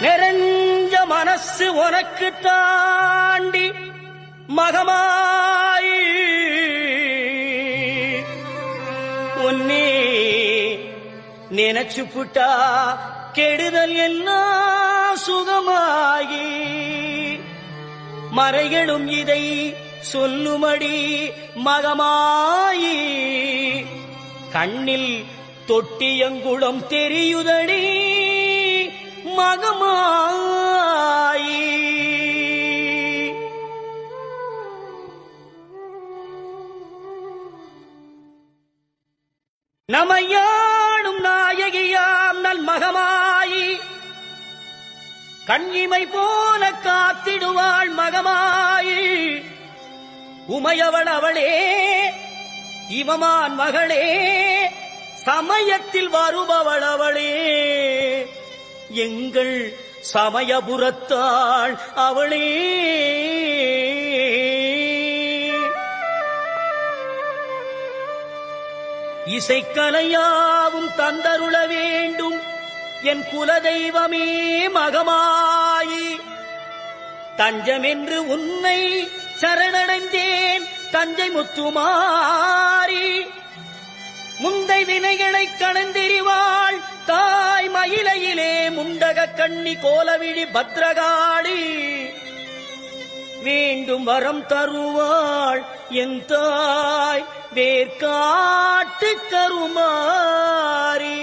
நிறைஞ்ச மனசு உனக்கு தாண்டி மகமாயி உன்னே நினைச்சு புட்டா கெடுதல் எல்லாம் சுகமாகி மறைகளும் இதை சொல்லுமடி மகமாயி கண்ணில் தொட்டியங்குளம் தெரியுதடி மகமாயி நமையாடும் நாயகியாம் நல் மகமாயி கண்ணிமை போல காத்திடுவாள் மகமாயி உமையவள் அவளே இவமான் மகளே சமயத்தில் வருபவள் அவளே எங்கள் சமயபுரத்தாள் அவளே இசைக்கலையாவும் தந்தருள வேண்டும் என் குலதெய்வமே மகமாயி தஞ்சமென்று உன்னை சரணடைந்தேன் தஞ்சை முத்துமாரி முந்தை வினைகளை கடந்தெறிவாள் தாய் மயிலையிலே முண்டக கண்ணி கோலவிழி பத்ரகாளி வேண்டும் வரம் தருவாள் என் தாய் வேர்காட்டு கருமாரி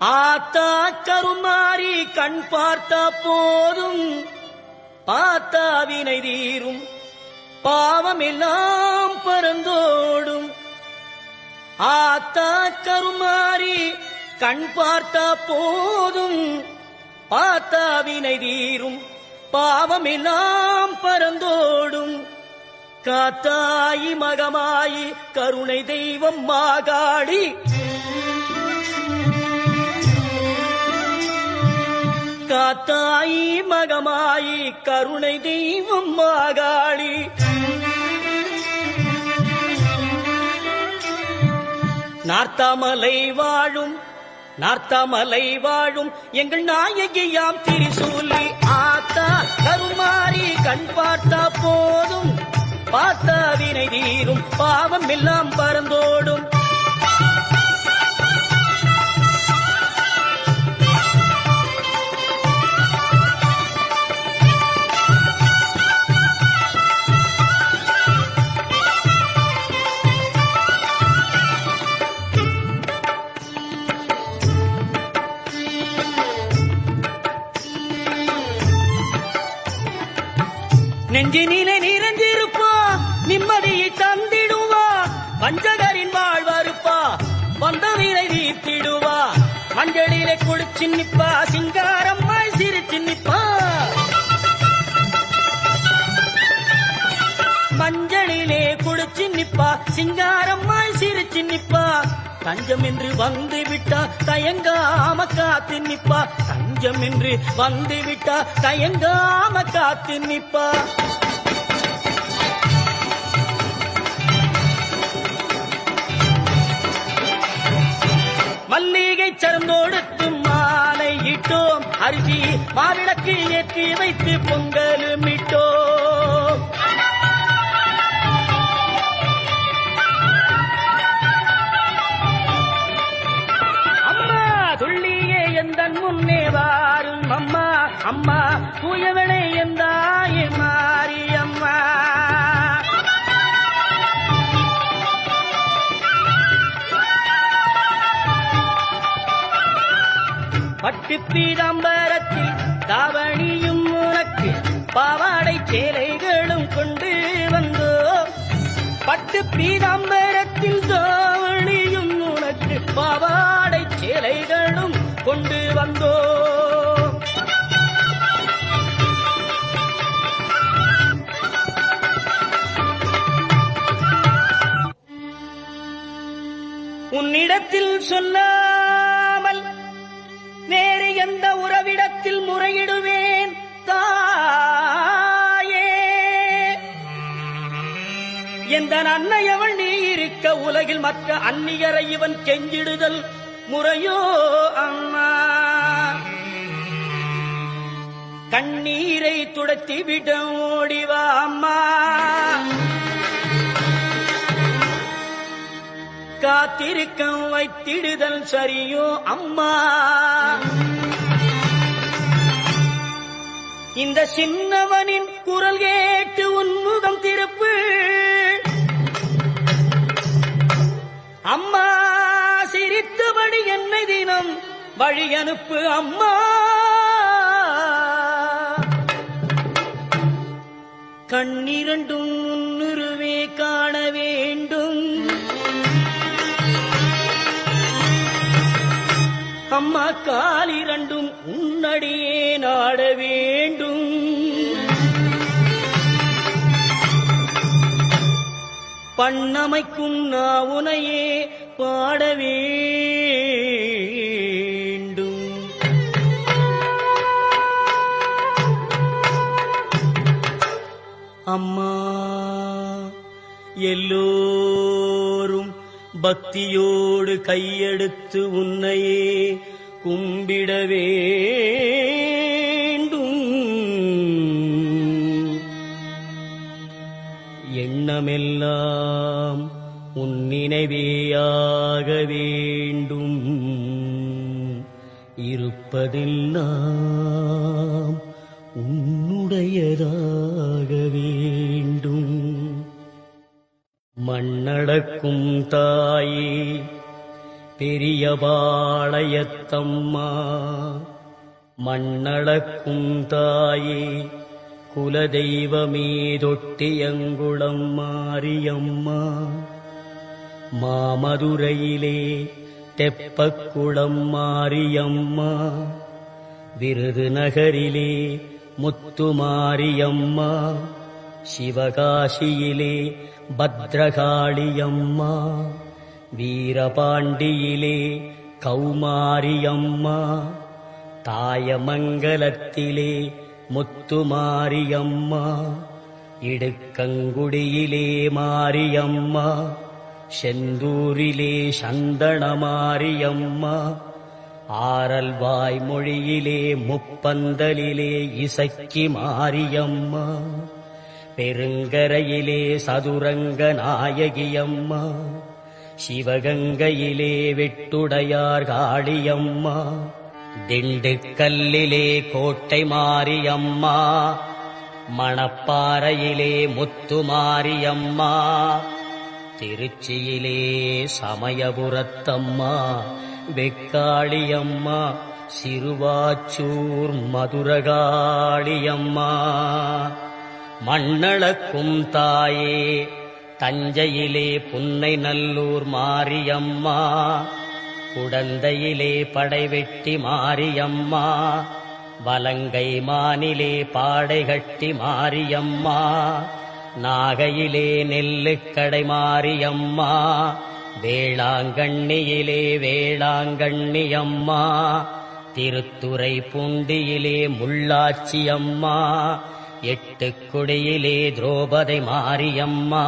ஆத்தா கருமாரி கண் பார்த்தா போதும் பார்த்தா வினை தீரும் பாவம் எல்லாம் பறந்தோடும் ஆத்தா கருமாரி கண் பார்த்தா போதும் பார்த்தா வினை தீரும் பாவம் எல்லாம் பறந்தோடும் காத்தாயி மகமாயி கருணை தெய்வம் மாகாளி காத்தாயி மகமாயி கருணை தெய்வம் மாகாளி நார்த்தாமலை வாழும் எங்கள் நாயகியாம் திரிசூலி ஆத்தா கருமாரி கண் பார்த்தா போதும் பார்த்தா வினை தீரும் பாவம் எல்லாம் பறந்தோடும் நெஞ்சினிலே நிறைஞ்சிருப்பா நிம்மதியை தந்திடுவா வஞ்சகரின் வாழ்வறுப்பா வந்தவினை தீர்த்திடுவா மஞ்சளிலே குளிச்சு நிப்பா சிங்காரம்மாய் சிரிச்சு நிப்பா மஞ்சளிலே குளிச்சு நிப்பா சிங்காரம்மாய் சிரிச்சு நிப்பா தஞ்சம் என்று வந்து விட்டா தயங்காம காத்து நிப்பா தஞ்சம் என்று வந்து விட்டா தயங்காம காத்து நிப்பா மல்லிகை சரந்தோடுத்து மாலை இட்டோம் அரிசி மாவிளக்கு ஏற்றி வைத்து பொங்கலும் இட்டோம் துள்ளியே எந்தன் முன்னே வாரும் அம்மா அம்மா தூயவளே எந்தாயே மாரியம்மா பட்டு பீதாம்பரத்தில் தாவணியும் உனக்கு பாவாடை சேலைகளும் கொண்டு வந்தோ பட்டு பீதாம்பரத்தில் தாவணியும் உனக்கு பாவாடை சேலைகளும் கொண்டு வந்தோ உன்னிடத்தில் சொல்லாமல் வேறு எந்த உறவிடத்தில் முறையிடுவேன் தாயே எந்த அன்னையவள் நீ இருக்க உலகில் மற்ற அந்நியரை இவன் கெஞ்சிடுதல் முறையோ அம்மா? கண்ணீரை துடைத்திவிட ஓடிவா அம்மா, காத்திருக்க வைத்திடுதல் சரியோ அம்மா? இந்த சின்னவனின் குரல் கேட்டு உன்முகம் திருப்பு அம்மா, சிரித்தபடி என்னை தினம் வழி அனுப்பு அம்மா. கண்ணிரண்டும் முன்னுருவே காண வேண்டும் அம்மா, காலிரண்டும் உன்னடியே நாட வேண்டும். பண்ணமைக்கும் நாவுனையே பாட வேண்டும். அம்மா, எல்லோரும் பக்தியோடு கையெடுத்து உன்னையே கும்பிட வேண்டும். எண்ணமெல்லாம் உன் நினைவேயாக வேண்டும். இருப்பதெல்லாம் உன்னுடையதாக வேண்டும். மண்ணடக்கும் தாயே பெரியபாளையத்தம்மா, மண்ணடக்கும் தாயே குலதெய்வமே தொட்டியங்குளம் மாரியம்மா, மாமதுரையிலே தெப்பக்குளம் மாரியம்மா, விருதுநகரிலே முத்துமாரியம்மா, சிவகாசியிலே பத்ரகாளியம்மா, வீரபாண்டியிலே கௌமாரியம்மா, தாயமங்கலத்திலே முத்துமாரியம்மா, இடுக்கங்குடியிலே மாரியம்மா, செந்தூரிலே சந்தனமாரியம்மா, ஆரல்வாய் மொழியிலே முப்பந்தலிலே இசக்கி மாரியம்மா, பெருங்கரையிலே சதுரங்க நாயகியம்மா, சிவகங்கையிலே வெட்டுடையார் காளியம்மா, திண்டுக்கல்லிலே கோட்டை மாரியம்மா, மணப்பாறையிலே முத்துமாரியம்மா, திருச்சியிலே சமயபுரத்தம்மா வெக்காளியம்மா, சிறுவாச்சூர் மதுரகாளியம்மா, மண்ணளக்கும் தாயே தஞ்சையிலே புன்னை நல்லூர் மாரியம்மா, குடந்தையிலே படைவெட்டி மாரியம்மா, வலங்கை மானிலே பாடைகட்டி மாரியம்மா, நாகையிலே நெல்லுக்கடை மாரியம்மா, வேளாங்கண்ணியிலே வேளாங்கண்ணியம்மா, திருத்துறை பூண்டியிலே முள்ளாச்சியம்மா, எட்டுக்குடியிலே திரௌபதி மாரியம்மா,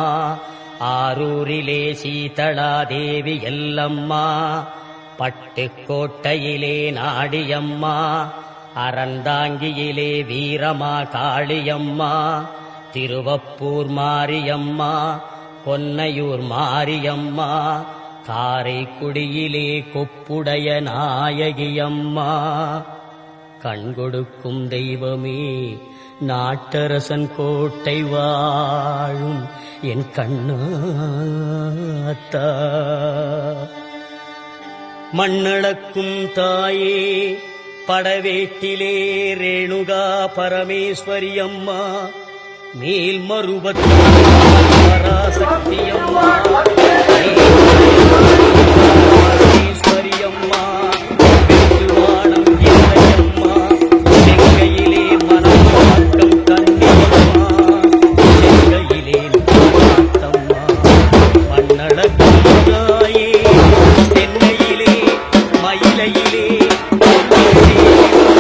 ஆரூரிலே சீதளாதேவி எல்லம்மா, பட்டுக்கோட்டையிலே நாடியம்மா, அறந்தாங்கியிலே வீரமா காளியம்மா, திருவப்பூர் மாரியம்மா, கொன்னையூர் மாரியம்மா, காரைக்குடியிலே கொப்புடைய நாயகியம்மா, கண்கொடுக்கும் தெய்வமே நாட்டரசன் கோட்டை வாழும் என் கண்ணாத்தா, மண்ணளக்கும் தாயே படவேட்டிலே ரேணுகா பரமேஸ்வரியம்மா, மேல்மருவத்து பராசக்தியம்மா, பரமேஸ்வரியம்மா, வெட்டுவானம் எல்லையம்மா, செங்கையிலே மனப்பாக்கம் கண்ணியம்மா, செங்கையிலே நாத்தம்மா, மண்ணளக்கும் தாயே சென்னையிலே மயிலையிலே கண்ணியம்மா,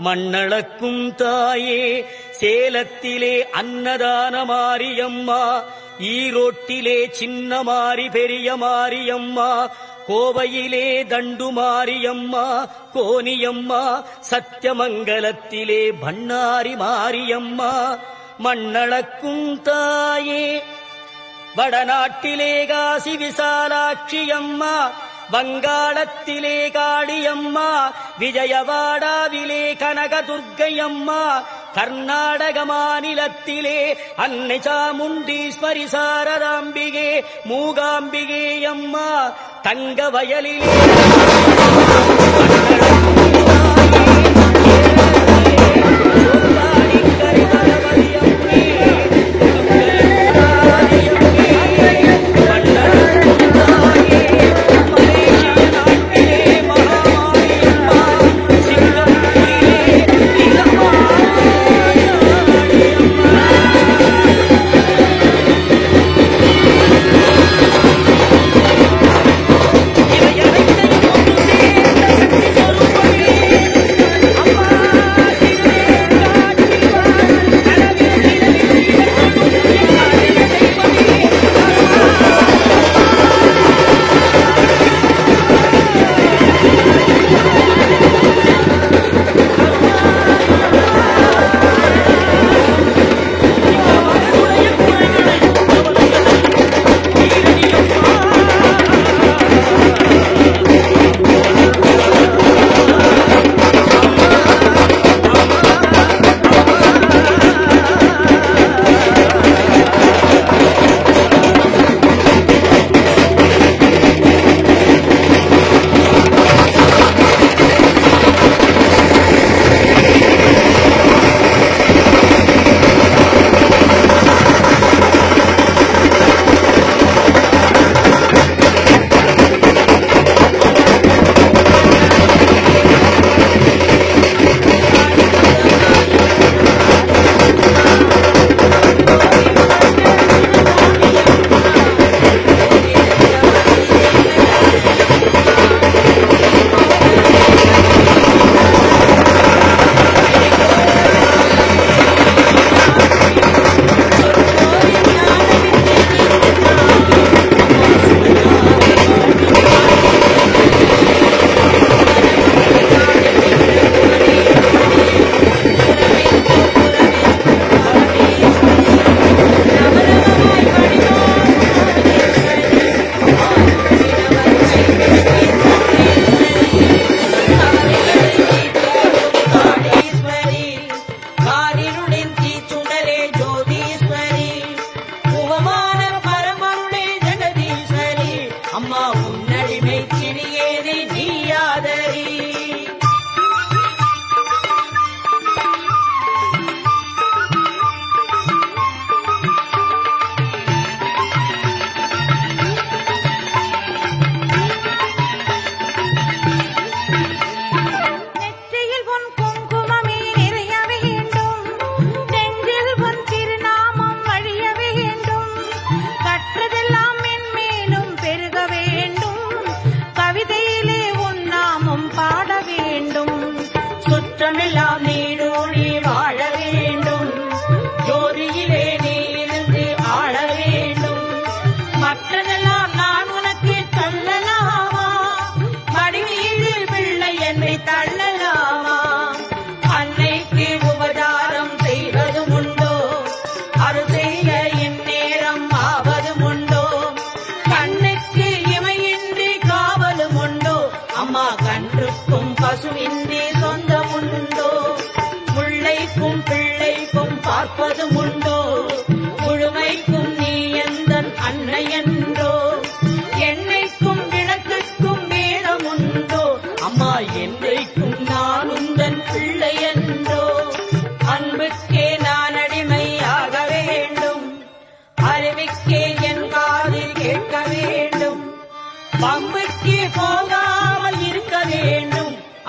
மண்ணளக்கும் தாயே சேலத்திலே அன்னதான மாரியம்மா, ஈரோட்டிலே சின்ன மாரி பெரிய மாரியம்மா, கோவையிலே தண்டு மாரியம்மா கோனியம்மா, சத்தியமங்கலத்திலே பண்ணாரி மாரியம்மா. மண்ணளக்கும் தாயே வடநாட்டிலே காசி விசாலாட்சியம்மா, வங்காளத்திலே காளியம்மா, விஜயவாடாவிலே கனகதுர்க்கையம்மா, கர்நாடக மாநிலத்திலே அன்னை சாமுண்டீஸ்வரி சாரதாம்பிகே மூகாம்பிகே அம்மா, தங்க வயலிலே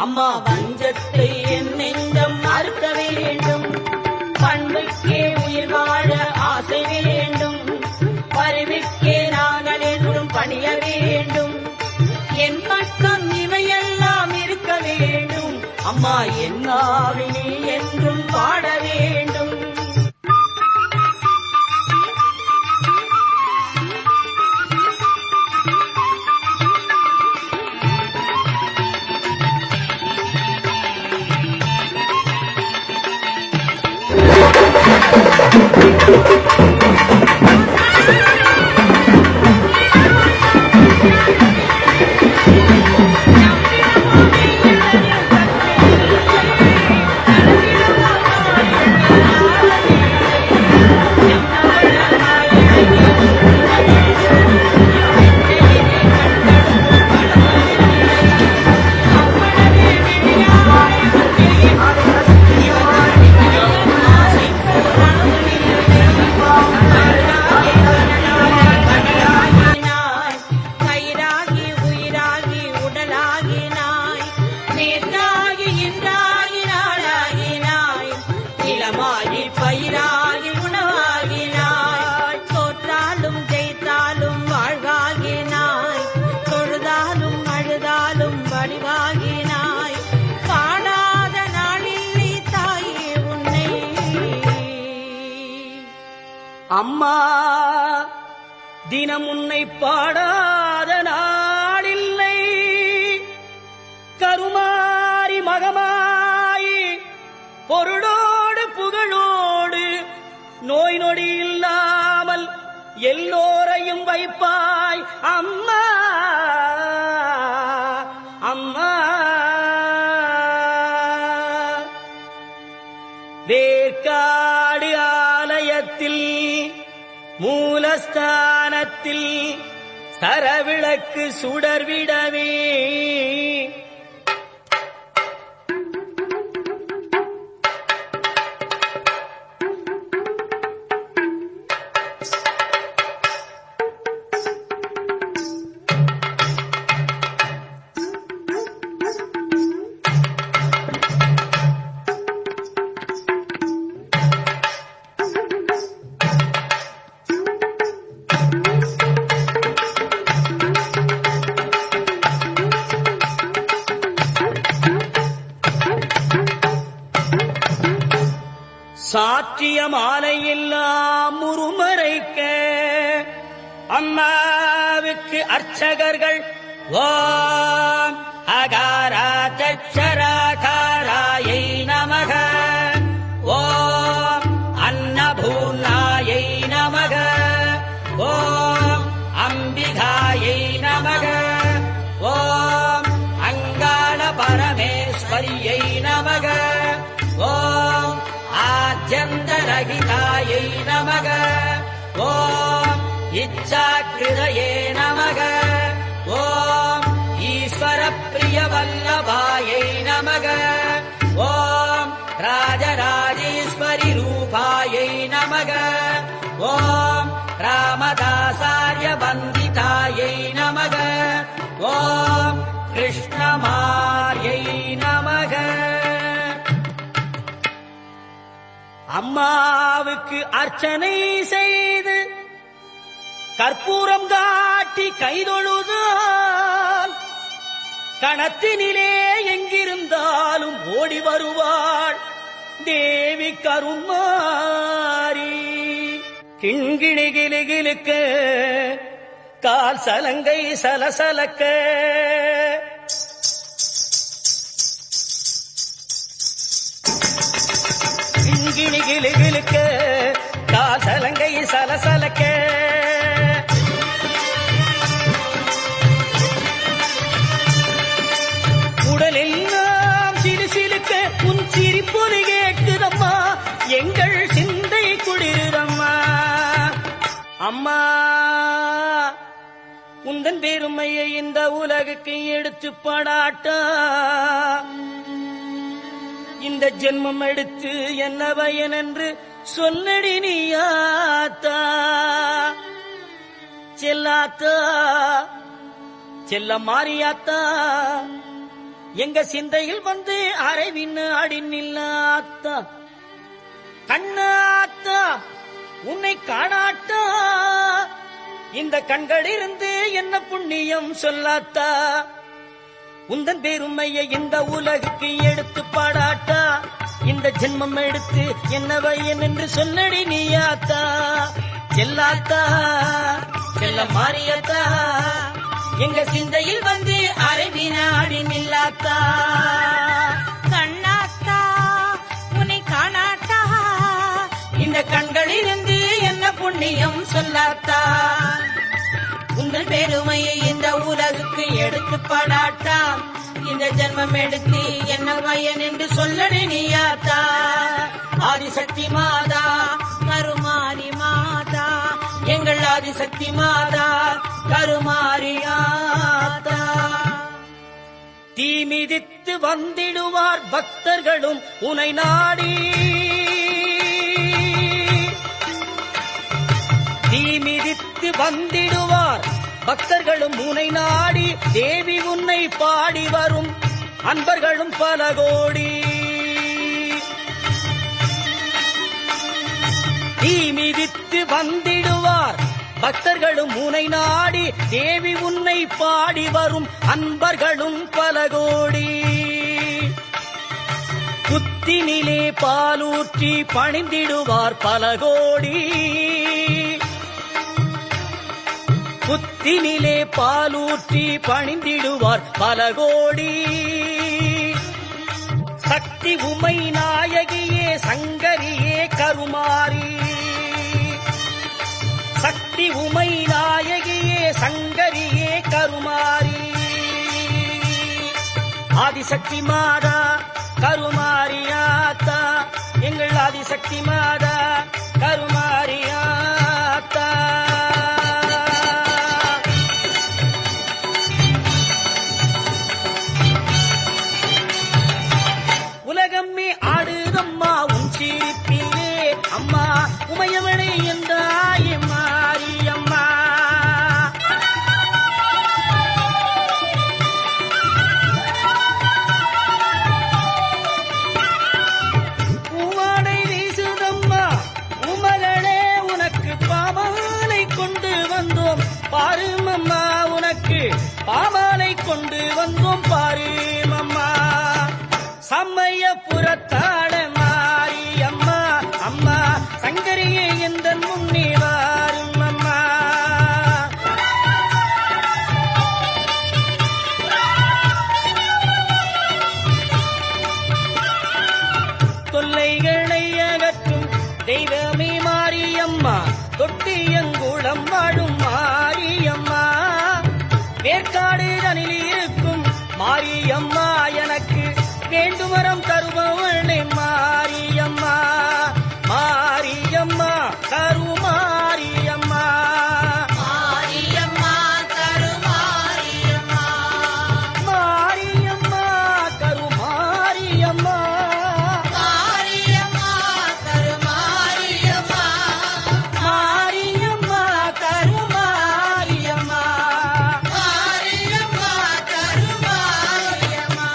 அம்மா வஞ்சத்தை என் நெஞ்சம் மறுக்க வேண்டும். பண்புக்கே உயிர் வாழ ஆசை வேண்டும். பரிவுக்கே நாங்கள் என்றும் பணிய வேண்டும். என் பக்கம் இவையெல்லாம் இருக்க வேண்டும். அம்மா என்னாவில் நீ என்றும் பாட வேண்டும். அம்மா தினம் உன்னை பாடாத நாளில்லை. கருமாரி மகமாயி பொருளோடு புகழோடு நோய் நொடி இல்லாமல் எல்லோரையும் வைப்பாய் அம்மா அம்மா. வேர்க்காடு ஆலயத்தில் மூலஸ்தானத்தில் சரவிளக்கு சுடர்விடவே சாற்றிய மாலையெல்லாம் முறுமறைக்க அம்மாவுக்கு அர்ச்சகர்கள் ஓம் அகாரா சச்சராகாராயை நமக, ஓம் அன்னபூர்ணாயை நமக, ஓம் அம்பிகாயை நமக, ஓம் அங்காள பரமேஸ்வரியை நமக, ஓம் ஆத்யந்தரகிதாயை நமக, ஓம் இச்சாக்கிருதயே நமக, ஓம் ஈஸ்வர பிரிய வல்லபாயை நமக, ஓம் ராஜராஜேஸ்வரி ரூபாயை நமக, ஓம் ராமதாசார்ய வந்திதாயை நமக, ஓம் கிருஷ்ணமார்யை நமக. அம்மாவுக்கு அர்ச்சனை செய்து கற்பூரம் காட்டி கைதொழுதால் கணத்தினிலே எங்கிருந்தாலும் ஓடி வருவாள் தேவி கருமாரி. கிண்கிணி கிளுகிளுக்க கால் சலங்கை சலசலக்க கிண்கிணி கிளுகிளுக்க கால் சலங்கை சலசலக்க உடலெல்லாம் சிலுசிலுக்க உன் சிரிப்பொலி கேட்குதம்மா, எங்கள் சிந்தை குளிரம்மா. அம்மா உந்தன் பெருமையை இந்த உலகுக்கு எடுத்து பாடாட்டா, இந்த ஜென்மம் எடுத்து என்ன பயன் என்று சொல்லடி நீயாத்தா. செல்லாத்தா செல்ல மாறியாத்தா, எங்க சிந்தையில் வந்து அரைவின்னு அடி நில்லாத்தா. கண்ணாத்தா உன்னை காணாட்டா, இந்த கண்களிலிருந்து என்ன புண்ணியம் சொல்லாத்தா. உந்தன் பெருமையை இந்த உலகுக்கு எடுத்து பாடாட்டா இந்த ஜென்மம் எடுத்து என்னவையன் என்று சொல்லடி நீயாத்தா செல்லாத்தா செல்ல மாறியாத்தா எங்க சிந்தையில் வந்து அரைவி நாடி நில்லாத்தா கண்ணாத்தா உன்னை காணாத்தா இந்த கண்களிலிருந்து என்ன புண்ணியம் சொல்லாத்தா உங்கள் பெருமையை இந்த உலகுக்கு எடுத்து பாடாட்டா இந்த ஜென்மம் எடுத்து என்ன பயன் என்று சொல்லடி நீயாத்தா ஆதிசக்தி மாதா கருமாரி மாதா எங்கள் ஆதிசக்தி மாதா கருமாரியாத்தா தீ மிதித்து வந்திடுவார் பக்தர்களும் உனை நாடி தீ மிதித்து வந்திடுவார் பக்தர்களும் உனை நாடி தேவி உன்னை பாடி வரும் அன்பர்களும் பல கோடி தீ மிதித்து வந்திடுவார் பக்தர்களும் உனை நாடி தேவி உன்னை பாடி வரும் அன்பர்களும் பல கோடி புத்தினிலே பாலூற்றி பணிந்திடுவார் பல கோடி புத்தினிலே பாலூற்றி பணிந்திடுவார் பல கோடி சக்தி உமை நாயகியே சங்கரியே கருமாரி சக்தி உமை நாயகியே சங்கரியே கருமாரி ஆதிசக்தி மாதா கருமாரியாத்தா எங்கள் ஆதிசக்தி மாதா கருமாரியாத்தா உலகம்மே ஆடுதம்மா உன் சிரிப்பிலே அம்மா உமையவளை என்றாயே மாரியம்மா உமாடை வீசுதம்மா உமகளே உனக்கு பாமாலை கொண்டு வந்தோம் பாருமம்மா உனக்கு பாமாலை கொண்டு வந்தோம் பாருமம்மா சமயபுரத்தாட மாரியம்மா அம்மா சங்கரியே எந்த முன்னே வாரும் அம்மா தொல்லைகளை அகற்றும் தெய்வமே மாரியம்மா தொட்டியங்குளம் வாழும் மாரியம்மா வேற்காடு தனில் இருக்கும் மாரியம்மா எனக்கு வேண்டுவரம் தருபவளே மாரியம்மா மாரியம்மா கருமாரியம்மா மாரியம்மா கருமாரியம்மா மாரியம்மா கருமாரியம்மா மாரியம்மா கருமாரியம்மா மாரியம்மா கருமாரியம்மா மாரியம்மா கருமாரியம்மா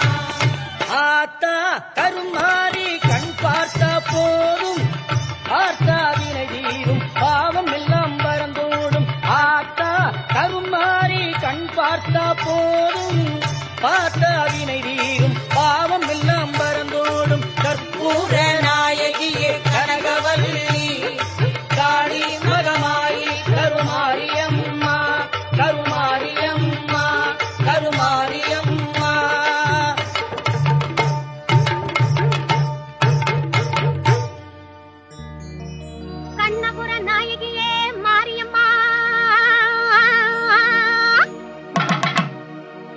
ஆத்தா கருமாரி கண் பார்த்தா போதும் ஆத்தா வினை தீரும் பாவம் எல்லாம் பறந்தோடும் ஆத்தா கருமாரி கண் பார்த்தா போதும் பார்த்தா வினை தீரும் பாவம் எல்லாம் பறந்தோடும் கற்பூர நாயகியே கனகவல்லி காளி மகமாயி கருமாரியம்மா கருமாரியம்மா கருமாரியம்மா கண்ணபுர நாயகியே மாரியம்மா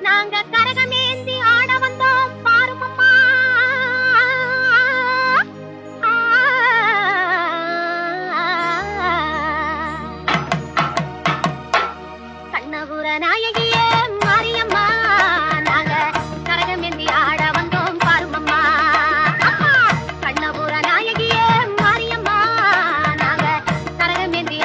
நாங்க கரகமேந்தி ஆட வந்தோம் பாருமம்மா கண்ணபுர நாயகியே மாரியம்மா நாங்க கரகமேந்தி ஆட வந்தோம் பாருமம்மா கண்ணபுர நாயகியே மாரியம்மா நாங்க கரகமேந்தி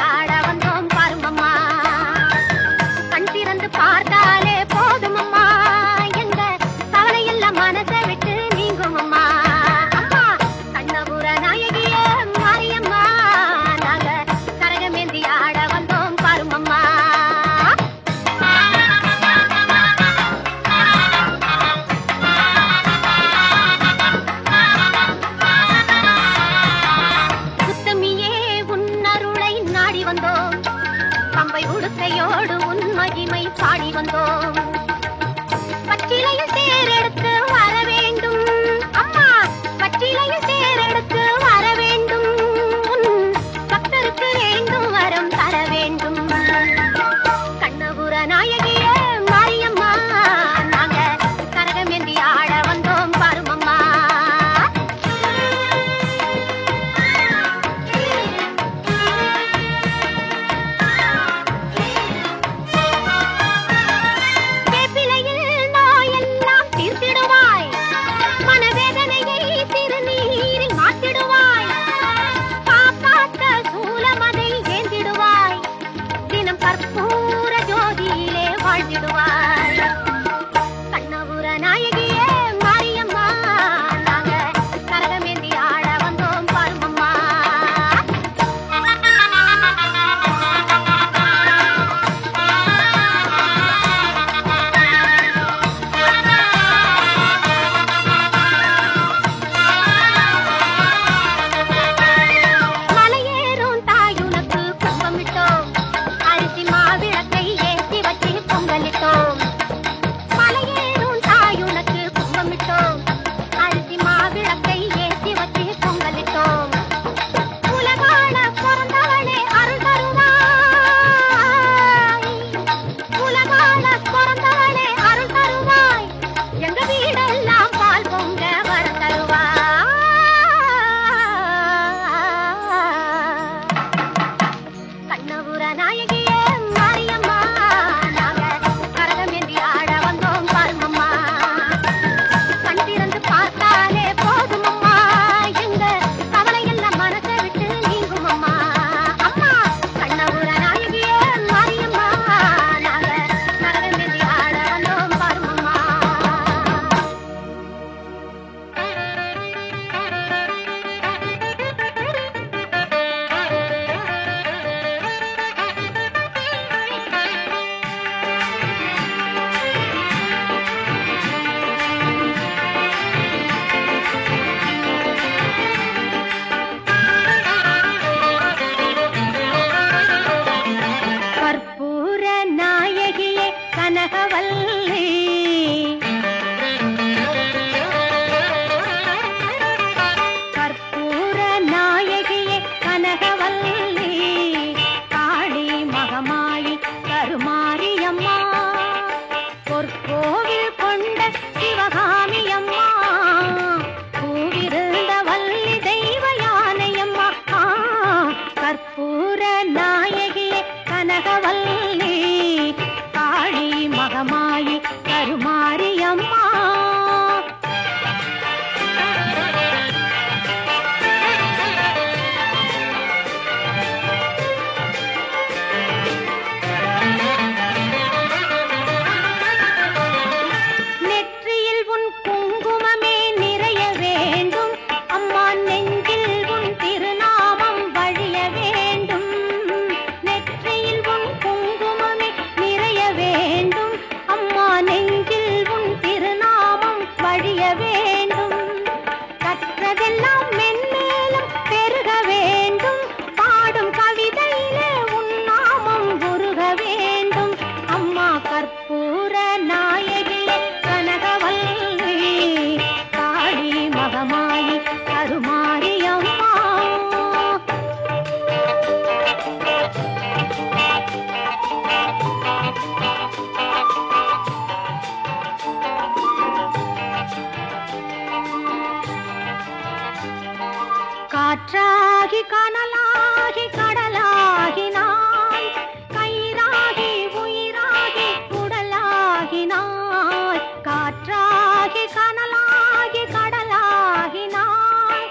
காற்றாகி கனலாகி கடலாகினாய் கயிறாகி உயிராகி உடலாகினாய் காற்றாகி கனலாகி கடலாகினாய்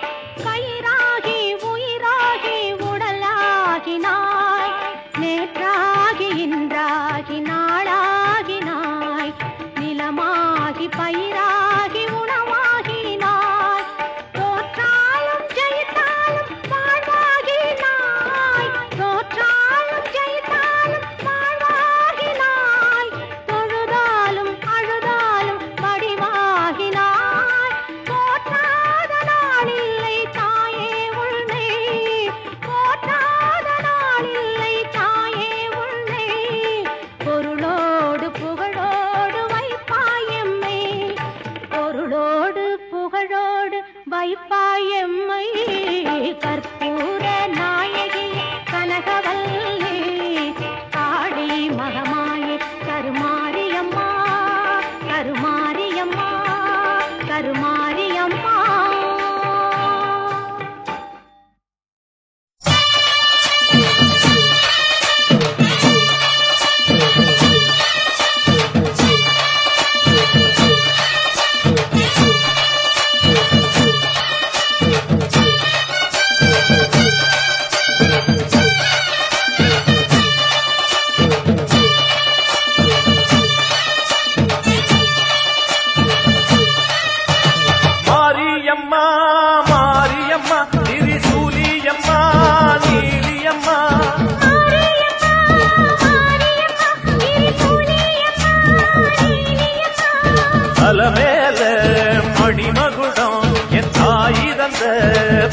கயிறாகி உயிராகி உடலாகினாய் நேற்றாகி இன்றாகி நாளாகினாய் நிலமாகி பயிராகி உணவாகினாய் தோற்றாலும் ஜெயித்தாலும் வாழ்வாகினாய் தோற்றாலும் ஜெயித்தாலும் வாழ்வாகினாய் தொழுதாலும் அழுதாலும் வடிவாகினாய் போற்றாத நாளில்லை தாயே உன்னை போற்றாத நாளில்லை தாயே உன்னை பொருளோடு புகழோடு வைப்பாயம்மை பொருளோடு புகழோடு வைப்பாயம்மை கற்பூர நாயகி கனகவல்லி காளி மகமாயி கருமாரியம்மா கருமாரியம்மா கருமாரியம்மா மாரியம்மா மாரியம்மா திரிசூலியம்மா நீலியம்மா அலமேல மணிமகுடம் என் தாய் தந்த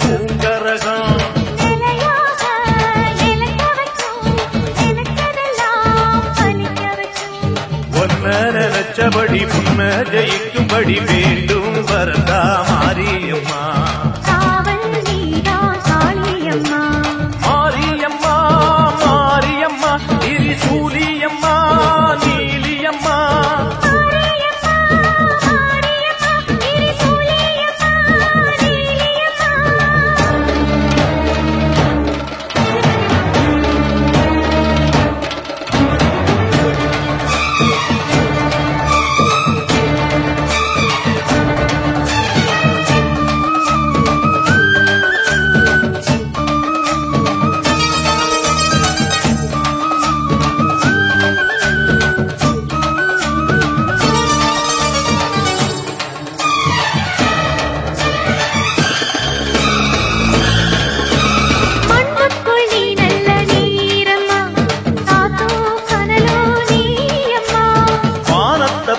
பூங்கரகம் ஒன்ன நினைச்சபடி முன்ன ஜெயிக்கும்படி வேண்டும் வரதா மாரியம்மா மாரியம்மா மாரியம்மா திரிசூலியம்மா நீலியம்மா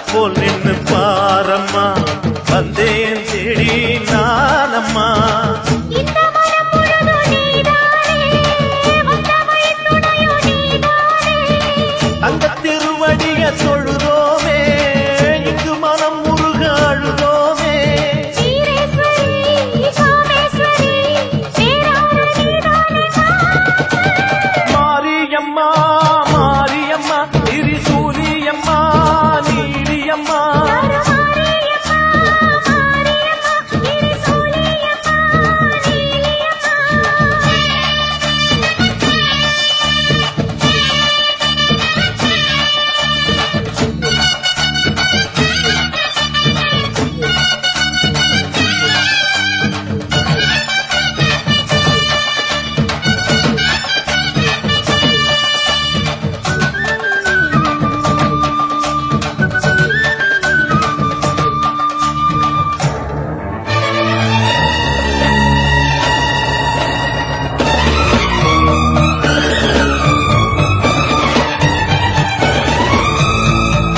போல் நின்னு பாரம்மா வந்தேன் தேடி நானம்மா அந்த திருவடிய தொழுதோமே இங்கு மனம் முருக அழுதோமே மாரியம்மா மாரியம்மா திரிசூலியம்மா நீலியம்மா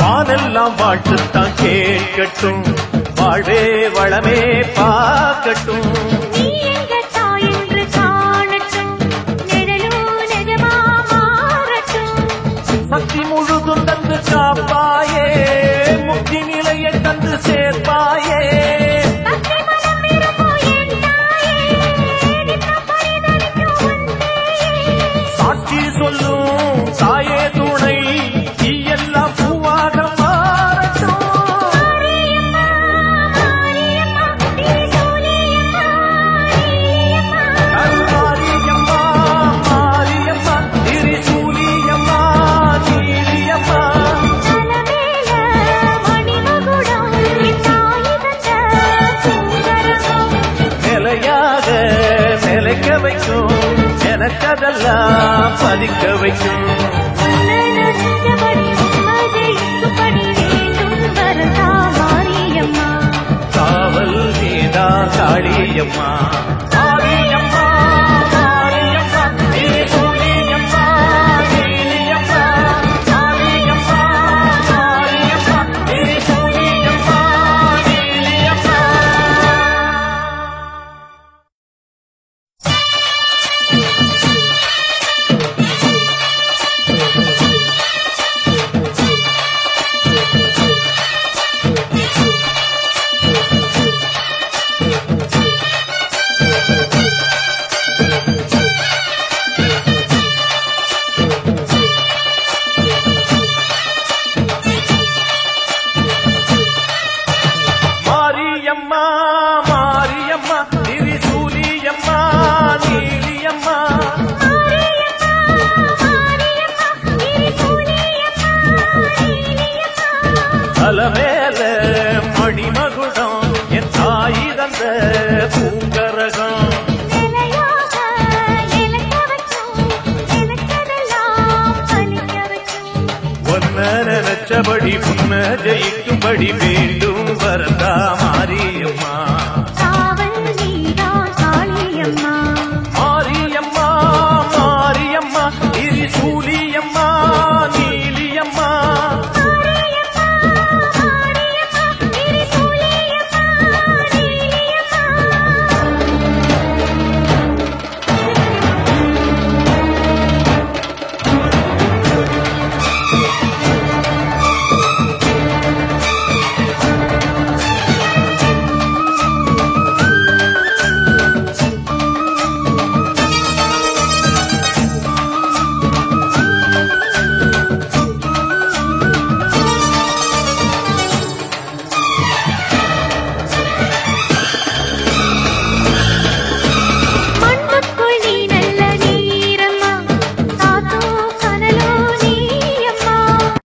வானெல்லாம் வாழ்த்துத்தான் கேட்கட்டும் வாழ்வே வளமே பார்க்கட்டும் சக்தி முழுதும் தந்து காப்பாயே முக்தி நிலையை தந்து சேர்ப்பாயே சாட்சி சொல்லும் தாயே துணை நீ எல்லாம் பூவாக மாறட்டும் நினைக்க வைக்கும், நினைச்சதெல்லாம் பலிக்க வைக்கும். காவல் நீதா காளியம்மா, மாரியம்மா, மாரியம்மா, திரிசூலியம்மா, நீலியம்மா, மாரியம்மா, மாரியம்மா, திரிசூலியம்மா, நீலியம்மா. மாரியம்மா, மாரியம்மா, திரிசூலியம்மா, நீலியம்மா. அலமேல மணிமகுடம் என் தாய் தந்த பூங்கரகம். ஒன்ன நினைச்சபடி முன்ன ஜெயிக்கும்படி வேண்டும் வரதா